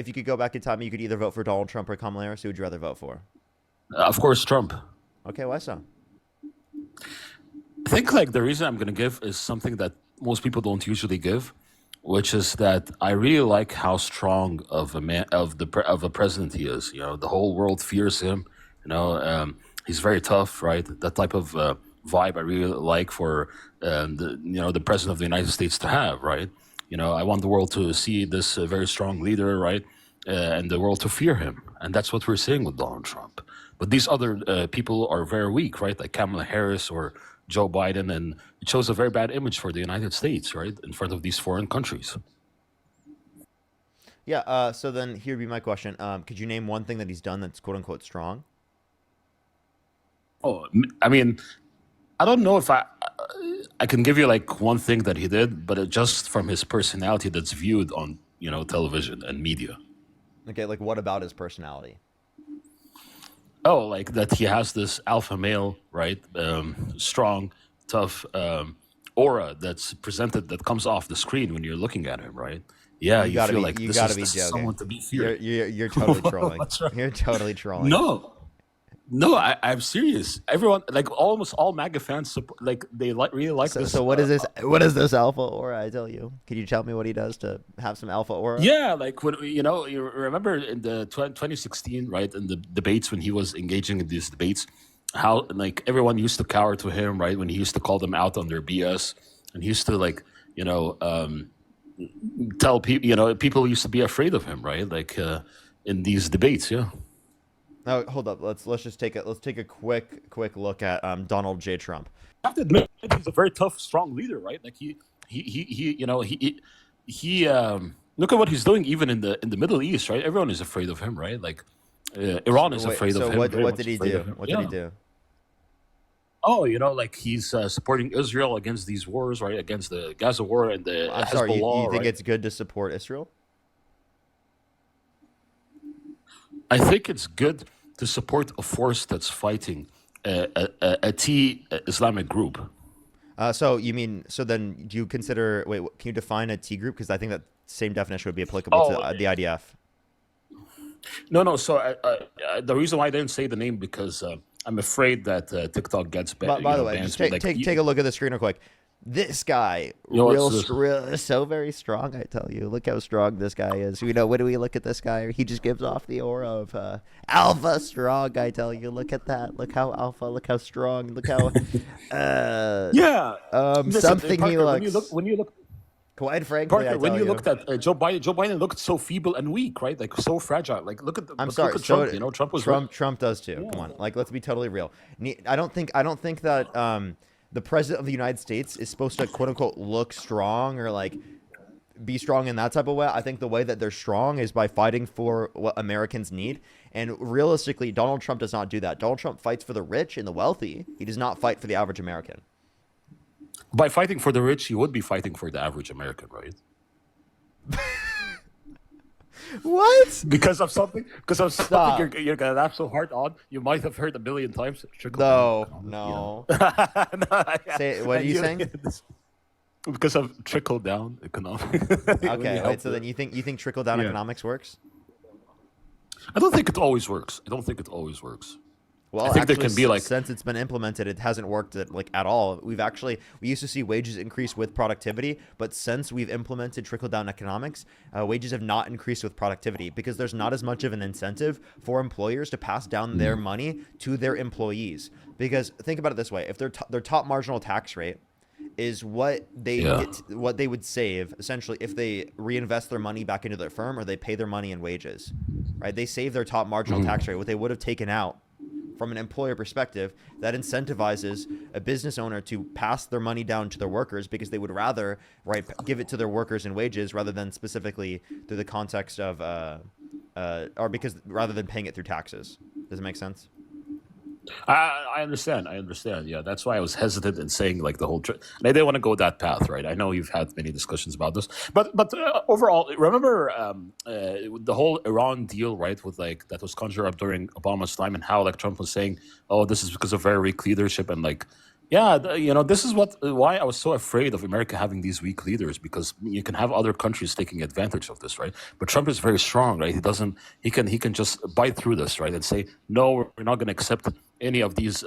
if you could go back in time, you could either vote for Donald Trump or Kamala Harris. Who would you rather vote for? Of course, Trump. Okay, why so? I think like the reason I'm going to give is something that most people don't usually give, which is that I really like how strong of a man of a president he is. You know, the whole world fears him. You know, he's very tough, right? That type of vibe I really like for the president of the United States to have, right? You know, I want the world to see this very strong leader, right? And the world to fear him, and that's what we're seeing with Donald Trump. But these other people are very weak, right? Like Kamala Harris or Joe Biden, and it shows a very bad image for the United States, right, in front of these foreign countries. Yeah. So then here'd be my question. Could you name one thing that he's done that's quote unquote strong? Oh, I mean, I don't know if I can give you like one thing that he did, but it just from his personality that's viewed on television and media. Okay, like what about his personality? Oh, like that he has this alpha male, right? Strong, tough aura that's presented that comes off the screen when you're looking at him, right? Yeah, You you gotta feel be like you this gotta is be this is joking. someone to be You're feared. you're you're totally trolling. What's wrong? You're totally trolling. No, no, I'm serious. Everyone, like almost all MAGA fans, like they really like So this. what is this? What is this alpha aura? I tell you. Can you tell me what he does to have some alpha aura? Yeah, like when you remember in the 2016, right, in the debates when he was engaging in these debates, how like everyone used to cower to him, right, when he used to call them out on their BS, and he used to like tell people, people used to be afraid of him, right, like in these debates, yeah. No, hold up. Let's just take a quick look at Donald J. Trump. I have to admit, he's a very tough, strong leader, right? Like he look at what he's doing even in the Middle East, right? Everyone is afraid of him, right? Like Iran is Wait, afraid of so him, very what much did he afraid do? of him. What did he Yeah. do? Oh, like he's supporting Israel against these wars, right? Against the Gaza war and the I'm sorry. You Hezbollah, think right? it's good to support Israel? I think it's good to support a force that's fighting a T Islamic group. So you mean so then do you consider wait? Can you define a T group? Because I think that same definition would be applicable to Oh, the IDF. no, no. So the reason why I didn't say the name because I'm afraid that TikTok gets But by the way, just bans me. Like take a look at the screen real quick. This guy, what's this? real, so very strong. I tell you, look how strong this guy is. When do we look at this guy? He just gives off the aura of alpha strong. I tell you, look at that. Look how alpha. Look how strong. Look how Yeah. Listen, something he Parker, when you look, looks. when you look, Quite frankly, I Parker, when tell you you. looked at Joe Biden looked so feeble and weak, right? Like so fragile. Like I'm but look sorry. at So Trump. Trump was Trump does too. Come on, like let's be totally real. I don't think that the president of the United States is supposed to quote unquote look strong or like be strong in that type of way. I think the way that they're strong is by fighting for what Americans need. And realistically, Donald Trump does not do that. Donald Trump fights for the rich and the wealthy. He does not fight for the average American. by fighting for the rich, he would be fighting for the average American, right? What? Because of something Stop. you're gonna laugh so hard on. You might have heard a million times. Trickle down No, economics, no. No, Say what are you saying? Because of trickle down economics. When you Okay, help wait. So then you think trickle down yeah. economics works? I don't think it always works. I don't think it always works. I Well, think there actually, can be like since it's been implemented, it hasn't worked at all. We used to see wages increase with productivity, but since we've implemented trickle down economics, wages have not increased with productivity because there's not as much of an incentive for employers to pass down their money to their employees. Because think about it this way: if their top marginal tax rate is what they yeah. what they would save essentially if they reinvest their money back into their firm or they pay their money in wages, right? They save their top marginal tax rate, what they would have taken out from an employer perspective. That incentivizes a business owner to pass their money down to their workers because they would rather give it to their workers in wages rather than specifically through the context of or because rather than paying it through taxes. Does it make sense? I understand. I understand. Yeah, that's why I was hesitant in saying like the whole. And I didn't want to go that path, right? I know you've had many discussions about this, but overall, remember the whole Iran deal, right? With like that was conjured up during Obama's time, and how like Trump was saying, "Oh, this is because of very weak leadership," and like Yeah, this is why I was so afraid of America having these weak leaders, because you can have other countries taking advantage of this, right? But Trump is very strong, right? He can just bite through this, right, and say no, we're not going to accept any of these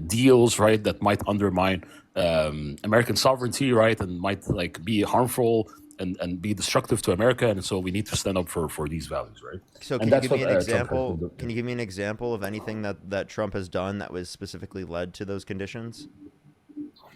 deals, right, that might undermine American sovereignty, right, and might like be harmful and be destructive to America, and so we need to stand up for these values, right? So And can you that's give me what an Trump has been example? doing. Can you give me an example of anything that Trump has done that was specifically led to those conditions?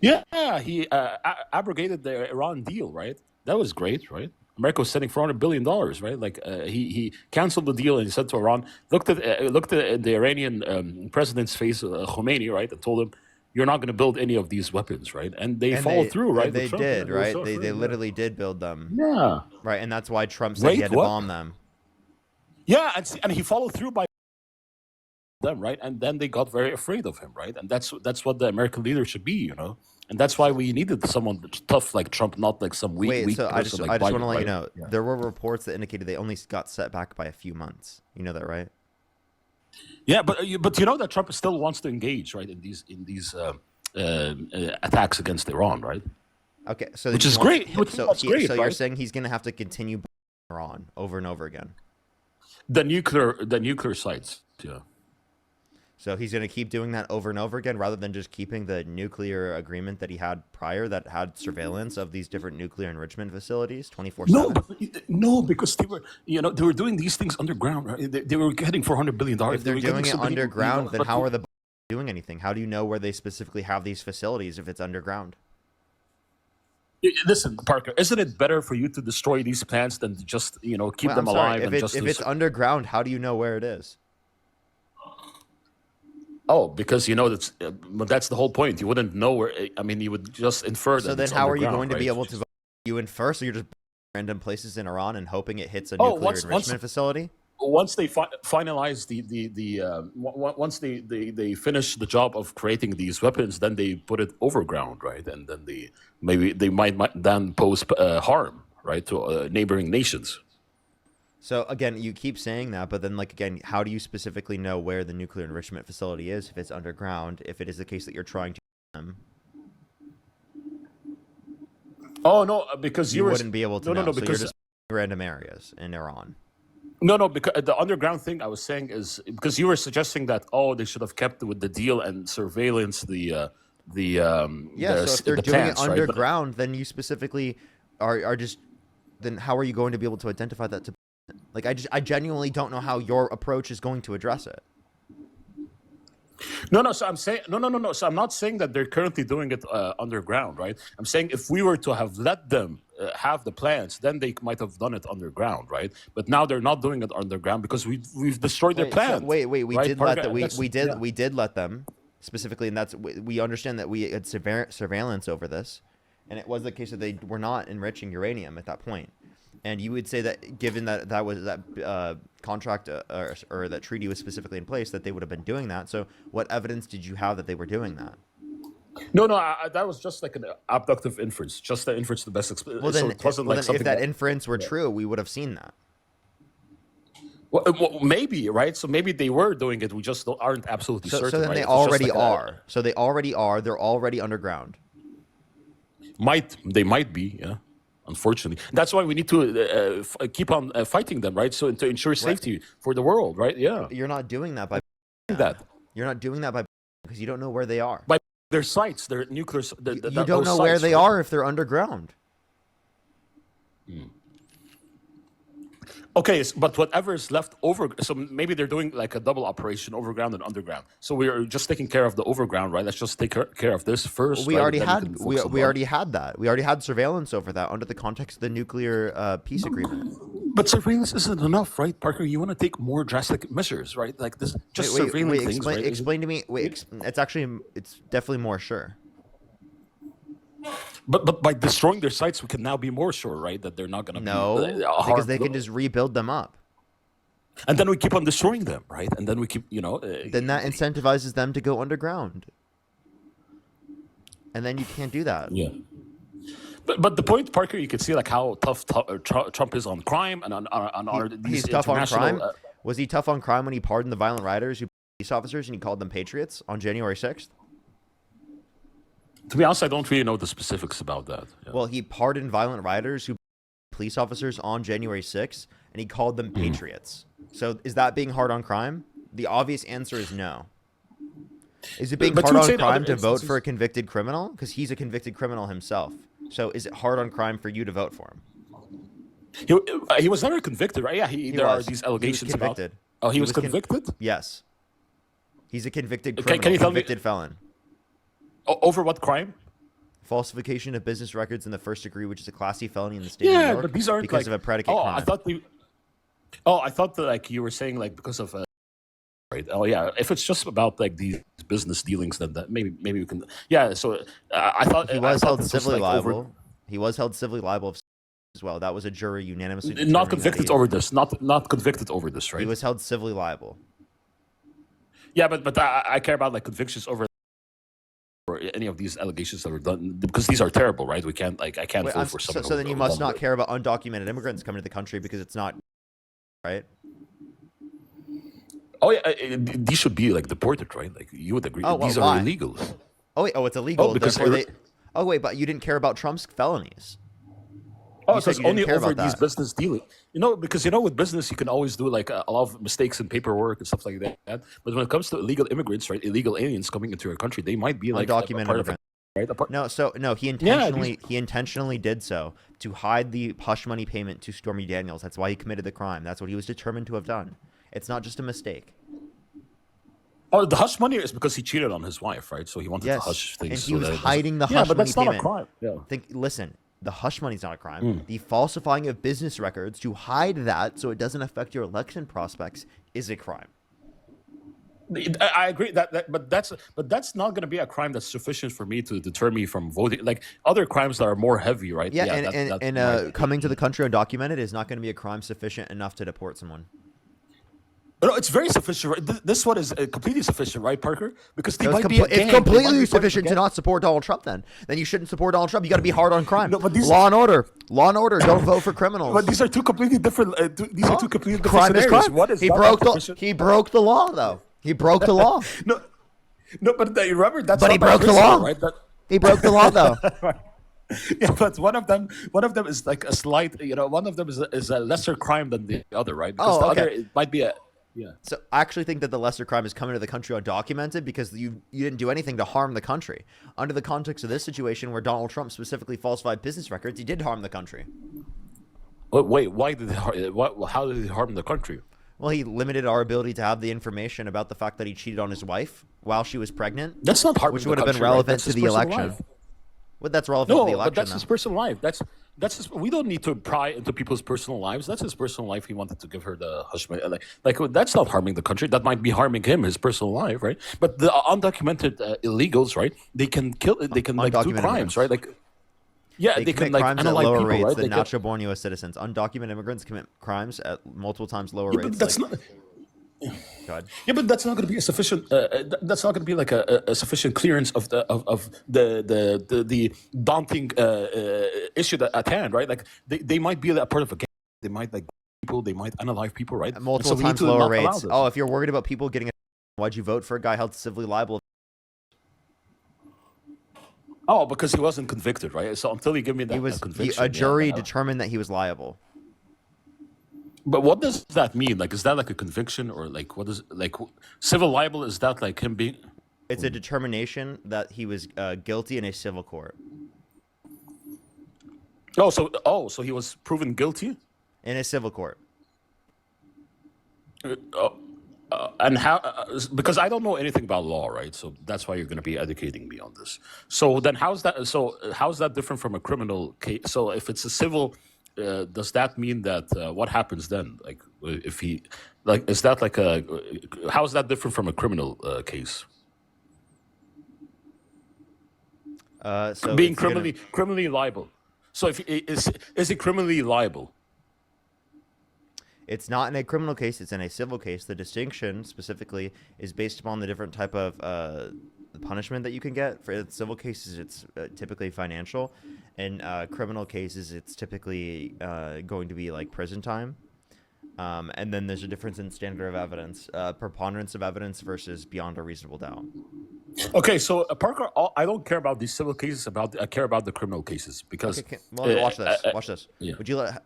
Yeah, he abrogated the Iran deal, right? That was great, right? America was sending $400 billion, right? Like he canceled the deal and he said to Iran, looked at the Iranian president's face, Khomeini, right, and told him, "You're not going to build any of these weapons," right? And they And followed through, right, with they Trump. Yeah, did, they were right? so They afraid. Yeah, literally did build them, yeah. right? And that's why Trump said he Wait, had to what? bomb them. Yeah, and he followed through by them, right? And then they got very afraid of him, right? And that's what the American leader should be, And that's why we needed someone tough like Trump, not like some weak, Wait, weak so person like I just want Biden, to let you right? know Yeah. there were reports that indicated they only got set back by a few months. You know that, right? Yeah, but you know that Trump still wants to engage, right, in these attacks against Iran, right? Okay, so Which he is wants, great. He would think so that's great, so you're right? saying he's going to have to continue Iran over and over again. The nuclear sites, yeah. So he's going to keep doing that over and over again rather than just keeping the nuclear agreement that he had prior that had surveillance of these different nuclear enrichment facilities No, 24/7. but no, because they were doing these things underground, right? They were getting $400 billion. If They they're were getting doing it somebody, underground, then but how are the doing anything? How do you know where they specifically have these facilities if it's underground? listen, Parker, isn't it better for you to destroy these plants than to just keep Well, I'm them sorry. alive If and it just if it's underground, how do you know where it is? Oh, because that's the whole point. You wouldn't know where. I mean, you would just infer So that then it's how are you underground, going to be right? able to vote you in first, or you're just random places in Iran and hoping it hits a Oh, nuclear once enrichment facility? once they finalize once they finish the job of creating these weapons, then they put it overground, right? And then maybe they might then pose harm, right, to neighboring nations. So again, you keep saying that, but then like again, how do you specifically know where the nuclear enrichment facility is if it's underground? If it is the case that you're trying to them, Oh no, because you wouldn't be able to no, no, know. no, So you're because just random areas in Iran. no, because the underground thing I was saying is because you were suggesting that they should have kept with the deal and surveillance Yeah, so if they're the doing it plants, right? But underground, then you specifically are just then how are you going to be able to identify that to like I genuinely don't know how your approach is going to address it. no, no. So I'm saying no, no, no, no. So I'm not saying that they're currently doing it underground, right? I'm saying if we were to have let them have the plants, then they might have done it underground, right? But now they're not doing it underground because we've destroyed their plant, Wait, we right? did let Parker, that and that's yeah. we did let them specifically, and that's we understand that we had surveillance over this, and it was the case that they were not enriching uranium at that point. And you would say that given that that was that contract or that treaty was specifically in place, that they would have been doing that. So what evidence did you have that they were doing that? No, no, that was just like an abductive inference, just the inference to the best. Well So then, it wasn't like if something that that. inference were Yeah. true, we would have seen that. Well, maybe, right? So maybe they were doing it. We just aren't absolutely So certain, then right? they If it's just already like are. So they already are. They're already underground. they might be, yeah. Unfortunately, that's why we need to keep on fighting them, right? So to ensure Right. safety for the world, right? Yeah, You're not doing that by them. that You're not doing that by because you don't know where they are. by their sites, their nuclear, You don't those know where sites, they right? are if they're underground. Okay, but whatever is left over, so maybe they're doing like a double operation, overground and underground. So we are just taking care of the overground, right? Let's just take care of this first, We right? already And then had can focus on we the already had that. We already had surveillance over that under the context of the nuclear peace agreement. But surveillance isn't enough, right, Parker? You want to take more drastic measures, right? Like this, just surveilling things, right? Explain to me. It's actually it's definitely more sure. But by destroying their sites, we can now be more sure, right, that they're not going to be No, because they can just rebuild them up. And then we keep on destroying them, right? And then we keep, Then that incentivizes them to go underground. And then you can't do that. yeah. But the point, Parker, you can see like how tough Trump is on crime and on He's these tough on international. crime. Was he tough on crime when he pardoned the violent rioters who police officers and he called them patriots on January 6th? To be honest, I don't really know the specifics about that. Yeah. Well, he pardoned violent rioters who police officers on January 6th, and he called them patriots. So is that being hard on crime? The obvious answer is no. Is it being hard on crime to vote for a convicted criminal? Because he's a convicted criminal himself. So is it hard on crime for you to vote for him? He was never convicted, right? Yeah, there are these allegations about. Oh, he was convicted? Yes. He's a convicted criminal, can you tell convicted felon. Over what crime? Falsification of business records in the first degree, which is a Class C felony in the state of New York. But these aren't because of a predicate crime. I thought that like you were saying like because of right. Oh yeah, if it's just about like these business dealings, then that maybe we can. Yeah. So I thought he was held civilly liable. He was held civilly liable as well. That was a jury unanimously. Not convicted over this. Not convicted over this, right? He was held civilly liable. Yeah, but I care about like convictions over or any of these allegations that were done because these are terrible, right? We can't like I can't vote for someone. So then you must not care about undocumented immigrants coming to the country because it's not right. Oh yeah, these should be like deported, right? Like you would agree. These are illegal. Oh wait, it's illegal. But you didn't care about Trump's felonies. Oh, it's only over these business dealings. Because with business you can always do like a lot of mistakes in paperwork and stuff like that. But when it comes to illegal immigrants, right, illegal aliens coming into your country, they might be like undocumented immigrants. Right? He intentionally did so to hide the hush money payment to Stormy Daniels. That's why he committed the crime. That's what he was determined to have done. It's not just a mistake. Oh, the hush money is because he cheated on his wife, right? So he wanted to hush things. And he was hiding the hush money payment. Yeah, but that's not a crime. Yeah. Listen, the hush money is not a crime. The falsifying of business records to hide that so it doesn't affect your election prospects is a crime. I agree but that's not going to be a crime that's sufficient for me to deter me from voting. Like other crimes that are more heavy, right? Yeah, coming to the country undocumented is not going to be a crime sufficient enough to deport someone. No, it's very sufficient. Right? This one is completely sufficient, right, Parker? Because it's completely sufficient to not support Donald Trump. Then you shouldn't support Donald Trump. You got to be hard on crime. No, but law and order. Don't vote for criminals. But these are two completely different. These are two completely different crime scenarios. Is crime. What is he broke the law though. He broke the law. No, but remember that's. But he broke the law, right? He broke the law though. Yeah, but one of them is like a slight. One of them is a lesser crime than the other, right? Because the other it might be a. Yeah. So I actually think that the lesser crime is coming to the country undocumented because you didn't do anything to harm the country. Under the context of this situation where Donald Trump specifically falsified business records, he did harm the country. Wait, why did how did he harm the country? Well, he limited our ability to have the information about the fact that he cheated on his wife while she was pregnant. That's not harming which would have been relevant to the election. Well, that's relevant to the election. No, but that's his personal life. We don't need to pry into people's personal lives. That's his personal life. He wanted to give her the hush money. Like that's not harming the country. That might be harming him, his personal life, right? But the undocumented illegals, right? They can kill. They can like do crimes, right? Like, yeah, they can like crimes at lower rates than natural-born U.S. citizens. Undocumented immigrants commit crimes at multiple times lower rates. But that's not. Yeah, but that's not going to be a sufficient. That's not going to be like a sufficient clearance of the daunting issue at hand, right? Like they might be a part of a gang. They might like people. They might unalive people, right? At multiple times lower rates. Oh, if you're worried about people getting, why'd you vote for a guy held civilly liable? Oh, because he wasn't convicted, right? So until you give me that conviction, a jury determined that he was liable. But what does that mean? Like, is that like a conviction or like what is like civil libel? Is that like him being? It's a determination that he was guilty in a civil court. So he was proven guilty in a civil court. And how? Because I don't know anything about law, right? So that's why you're going to be educating me on this. So then, how's that different from a criminal case? So if it's a civil. Does that mean that what happens then? Like, if he, like, is that like how is that different from a criminal case? So being criminally liable. So if is he criminally liable? It's not in a criminal case; it's in a civil case. The distinction specifically is based upon the different type of the punishment that you can get. For civil cases, it's typically financial. In criminal cases, it's typically going to be like prison time. And then there's a difference in standard of evidence, preponderance of evidence versus beyond a reasonable doubt. Okay, so Parker, I don't care about these civil cases. I care about the criminal cases because. Okay, well, watch this. Watch this. Yeah.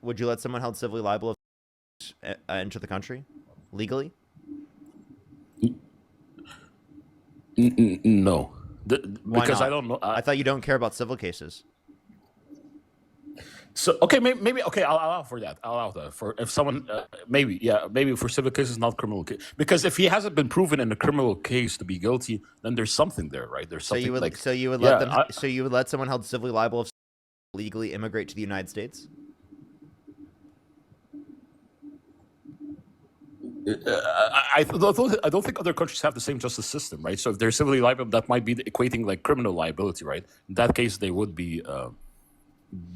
Would you let someone held civilly liable enter the country legally? No, Why because not? I don't know. I thought you don't care about civil cases. So okay, maybe okay. I'll allow for that. I'll allow that for if someone maybe for civil cases, not criminal case. Because if he hasn't been proven in a criminal case to be guilty, then there's something there, right? There's So something you would like so you would let someone held civilly liable legally immigrate to the United States? I don't think other countries have the same justice system, right? So if they're civilly liable, that might be equating like criminal liability, right? In that case, they would be.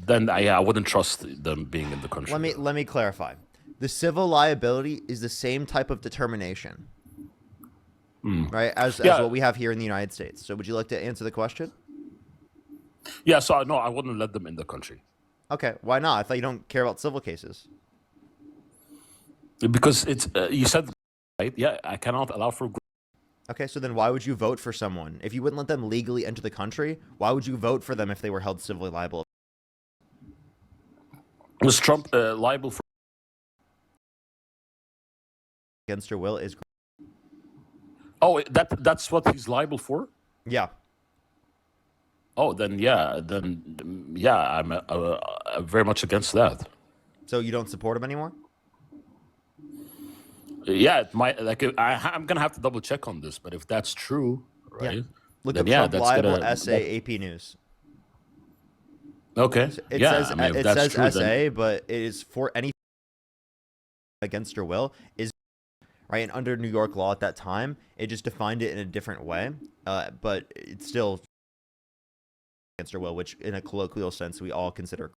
Then I wouldn't trust them being in the country. Let me clarify. The civil liability is the same type of determination, right? As what we have here in the United States. So would you like to answer the question? Yeah. So no, I wouldn't let them in the country. Okay. Why not? I thought you don't care about civil cases. Because it's you said right. Yeah, I cannot allow for. Okay, so then why would you vote for someone if you wouldn't let them legally enter the country? Why would you vote for them if they were held civilly liable? Was Trump liable for Against your will is. Oh, that's what he's liable for? Yeah. Oh, then I'm very much against that. So you don't support him anymore? Yeah, it might I'm gonna have to double check on this, but if that's true, right? Yeah. Look then, up Trump liable essay AP News. Okay. It yeah, says I mean, if it that's says true, essay, but it is for any against your will is right. And under New York law at that time, it just defined it in a different way. But it's still against your will, which in a colloquial sense we all consider.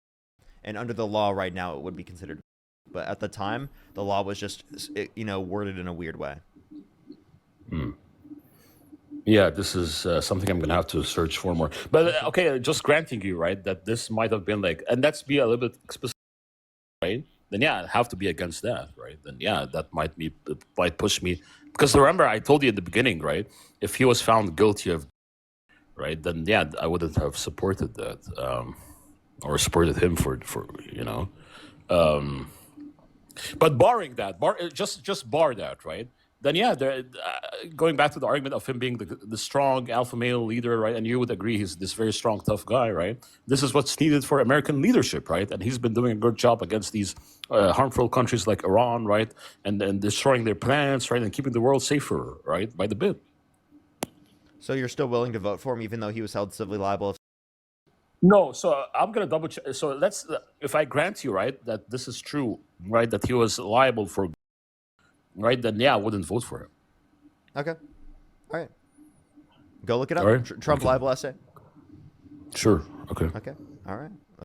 And under the law right now, it would be considered. But at the time, the law was just worded in a weird way. Yeah, this is something I'm going to have to search for more. But okay, just granting you, right, that this might have been like, and let's be a little bit specific, right? Then yeah, I'd have to be against that, right? Then yeah, that might push me. Because remember, I told you at the beginning, right? If he was found guilty of, right, then yeah, I wouldn't have supported that or supported him for. But barring that, just bar that, right? Then yeah, going back to the argument of him being the strong alpha male leader, right? And you would agree he's this very strong, tough guy, right? This is what's needed for American leadership, right? And he's been doing a good job against these harmful countries like Iran, right? And destroying their plants, right? And keeping the world safer, right? By the bit. So you're still willing to vote for him, even though he was held civilly liable? No, so I'm gonna double check. So if I grant you, right, that this is true, right, that he was liable for. Right, then yeah, I wouldn't vote for him. Okay. All right. Go look it up. All right. Trump liable essay. Sure. Okay. Okay. All right.